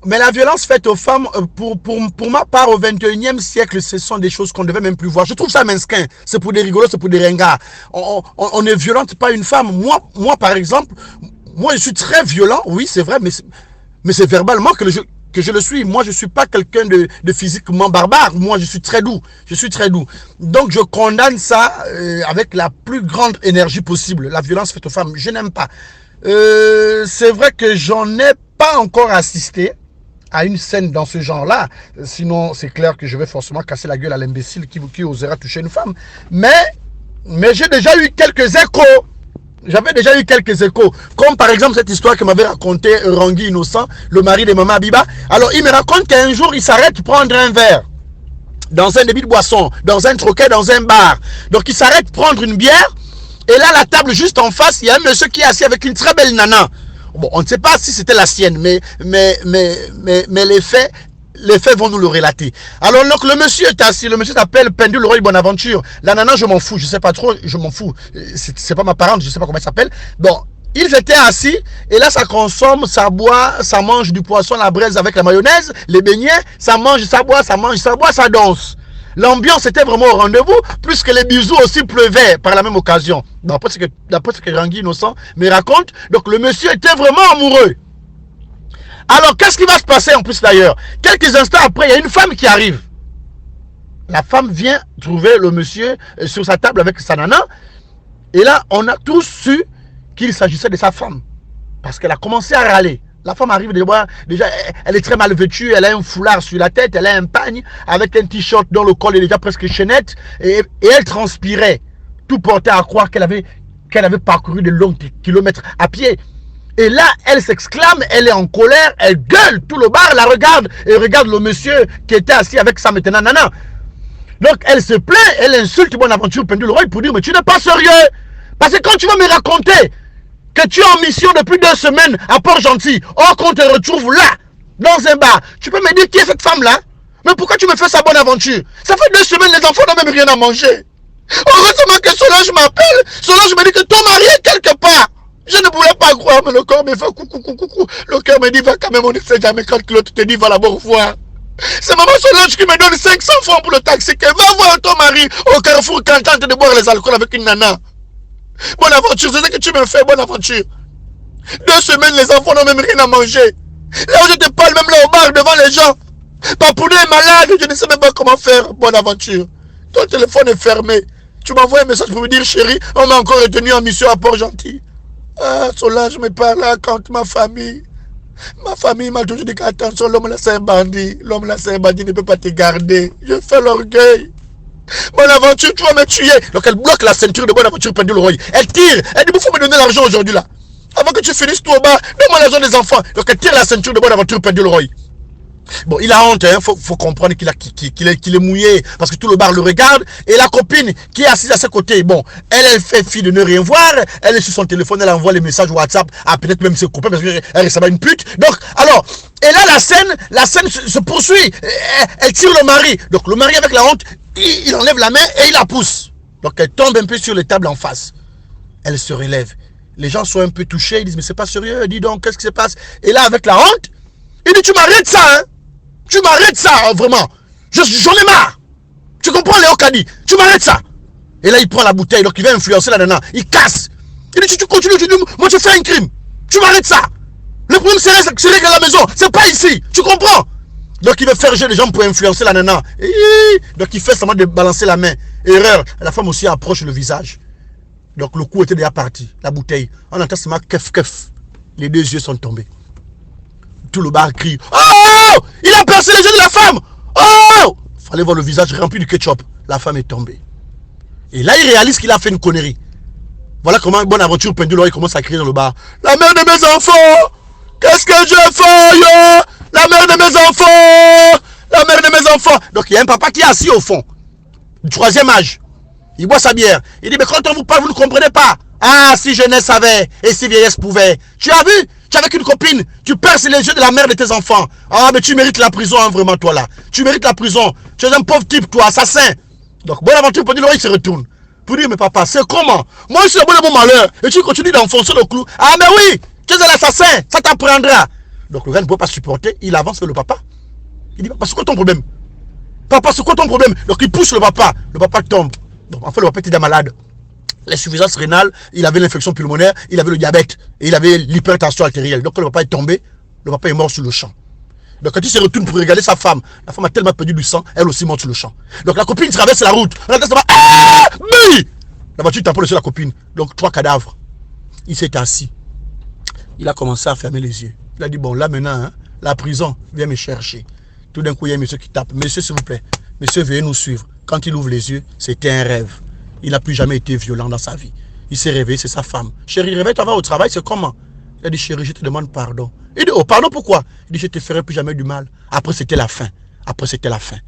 Mais la violence faite aux femmes, pour ma part, au 21e siècle, ce sont des choses qu'on ne devait même plus voir. Je trouve ça mesquin. C'est pour des rigolos, c'est pour des ringards. On ne violente pas une femme. Moi, par exemple, moi, je suis très violent. Oui, c'est vrai, mais c'est verbalement que je le suis. Moi, je ne suis pas quelqu'un de physiquement barbare. Moi, je suis très doux. Je suis très doux. Donc, je condamne ça avec la plus grande énergie possible. La violence faite aux femmes, je n'aime pas. C'est vrai que j'en ai pas encore assisté à une scène dans ce genre-là. Sinon, c'est clair que je vais forcément casser la gueule à l'imbécile qui osera toucher une femme. Mais j'ai déjà eu quelques échos. J'avais déjà eu quelques échos. Comme par exemple cette histoire que m'avait raconté Rangui Innocent, le mari de Maman Abiba. Alors, il me raconte qu'un jour, il s'arrête prendre un verre dans un débit de boisson, dans un troquet, dans un bar. Donc, il s'arrête prendre une bière. Et là, la table juste en face, il y a un monsieur qui est assis avec une très belle nana. Bon, on ne sait pas si c'était la sienne, mais les faits vont nous le relater. Alors, donc, le monsieur est assis, le monsieur s'appelle Pendule Roy Bonaventure. La nana, je m'en fous, je sais pas trop, je m'en fous. C'est pas ma parente, je sais pas comment elle s'appelle. Bon, ils étaient assis, et là, ça consomme, ça boit, ça mange du poisson à la braise avec la mayonnaise, les beignets, ça mange, ça boit, ça mange, ça boit, ça danse. L'ambiance était vraiment au rendez-vous, plus que les bisous aussi pleuvaient par la même occasion. D'après ce que Rangui Innocent me raconte, donc le monsieur était vraiment amoureux. Alors, qu'est-ce qui va se passer en plus d'ailleurs? Quelques instants après, il y a une femme qui arrive. La femme vient trouver le monsieur sur sa table avec sa nana. Et là, on a tous su qu'il s'agissait de sa femme. Parce qu'elle a commencé à râler. La femme arrive déjà, elle est très mal vêtue, elle a un foulard sur la tête, elle a un pagne avec un t-shirt dont le col est déjà presque chaînette et elle transpirait. Tout portait à croire qu'elle avait parcouru de longs kilomètres à pied. Et là, elle s'exclame, elle est en colère, elle gueule, tout le bar la regarde et regarde le monsieur qui était assis avec sa maintenant nana. Donc elle se plaint, elle insulte Bonaventure Pendule Roy pour dire mais tu n'es pas sérieux. Parce que quand tu vas me raconter que tu es en mission depuis 2 semaines à Port-Gentil, or qu'on te retrouve là, dans un bar, tu peux me dire qui est cette femme-là? Mais pourquoi tu me fais sa bonne aventure? Ça fait 2 semaines, les enfants n'ont même rien à manger. Heureusement que Solange m'appelle. Solange me dit que ton mari est quelque part. Je ne voulais pas croire, mais le corps me fait coucou. Le cœur me dit, va quand même, on ne sait jamais quand l'autre te dit, va là-bas revoir. C'est maman Solange qui me donne 500 francs pour le taxi. Que va voir ton mari au carrefour quand tente de boire les alcools avec une nana. Bonne aventure, c'est ce que tu me fais, bonne aventure. 2 semaines, les enfants n'ont même rien à manger. Là où je te parle, même là au bar, devant les gens. Papounet est malade, je ne sais même pas comment faire, bonne aventure. Ton téléphone est fermé. Tu m'envoies un message pour me dire, chérie, on m'a encore retenu en mission à Port-Gentil. Ah, Solange me parle là contre ma famille. Ma famille m'a toujours dit qu'attention, l'homme là c'est un bandit. L'homme là c'est un bandit, ne peut pas te garder. Je fais l'orgueil. Bonaventure, tu vas me tuer. Donc elle bloque la ceinture de Bonaventure Pendule Roy. Elle tire. Elle dit, il faut me donner l'argent aujourd'hui là. Avant que tu finisses tout au bas, donne-moi l'argent des enfants. Donc elle tire la ceinture de Bonaventure Pendule Roy. Bon, il a honte, hein. Faut comprendre qu'il est mouillé parce que tout le bar le regarde. Et la copine qui est assise à ses côtés, bon, elle fait fi de ne rien voir. Elle est sur son téléphone, elle envoie les messages WhatsApp à peut-être même ses copains parce qu'elle ressemble à une pute. Donc, alors, et là la scène se poursuit. Elle tire le mari. Donc le mari avec la honte, il enlève la main et il la pousse. Donc elle tombe un peu sur les tables en face. Elle se relève. Les gens sont un peu touchés, ils disent mais c'est pas sérieux, dis donc, qu'est-ce qui se passe? Et là avec la honte, il dit tu m'arrêtes ça, hein? Tu m'arrêtes ça, hein, vraiment. J'en ai marre. Tu comprends Léo Kadi? Tu m'arrêtes ça. Et là il prend la bouteille, donc il va influencer la nana. Il casse. Il dit tu continues, tu dis moi je fais un crime. Tu m'arrêtes ça. Le problème c'est règle à la maison, c'est pas ici. Tu comprends? Donc il veut faire jouer les gens pour influencer la nana. Donc il fait seulement de balancer la main. Erreur. La femme aussi approche le visage. Donc le coup était déjà parti. La bouteille. On entend seulement kef. Les 2 yeux sont tombés. Tout le bar crie. Oh! Il a percé les yeux de la femme. Oh! Fallait voir le visage rempli de ketchup. La femme est tombée. Et là il réalise qu'il a fait une connerie. Voilà comment Bonaventure Pendule Roy commence à crier dans le bar. La mère de mes enfants! Qu'est-ce que je fais, yo? La mère de mes enfants! La mère de mes enfants! Donc il y a un papa qui est assis au fond. Du 3e âge. Il boit sa bière. Il dit, mais quand on vous parle, vous ne comprenez pas. Ah, si jeunesse savait et si vieillesse pouvait. Tu as vu? Tu es avec une copine. Tu perces les yeux de la mère de tes enfants. Ah, mais tu mérites la prison, hein, vraiment, toi là. Tu mérites la prison. Tu es un pauvre type, toi, assassin. Donc Bonaventure Pendule Roy se retourne. Pour dire, mais papa, c'est comment? Moi, je suis le bon de mon malheur. Et tu continues d'enfoncer le clou. Ah, mais oui! Tu es un assassin. Ça t'apprendra. Donc le gars ne peut pas supporter, il avance sur le papa. Il dit, papa, c'est quoi ton problème? Papa, c'est quoi ton problème? Donc il pousse le papa tombe. Donc en fait, le papa était déjà malade. L'insuffisance rénale, il avait l'infection pulmonaire, il avait le diabète, et il avait l'hypertension artérielle. Donc quand le papa est tombé, le papa est mort sur le champ. Donc quand il se retourne pour regarder sa femme, la femme a tellement perdu du sang, elle aussi monte sur le champ. Donc la copine traverse la route. La voiture tape sur la copine. Donc 3 cadavres. Il s'est assis. Il a commencé à fermer les yeux. Il a dit, bon là maintenant, hein, la prison vient me chercher. Tout d'un coup, il y a un monsieur qui tape. Monsieur, s'il vous plaît, monsieur, veuillez nous suivre. Quand il ouvre les yeux, c'était un rêve. Il n'a plus jamais été violent dans sa vie. Il s'est réveillé, c'est sa femme. Chérie, réveille-toi, va au travail, c'est comment? Il a dit, chérie, je te demande pardon. Il dit, oh, pardon, pourquoi? Il dit, je ne te ferai plus jamais du mal. Après, c'était la fin. Après, c'était la fin.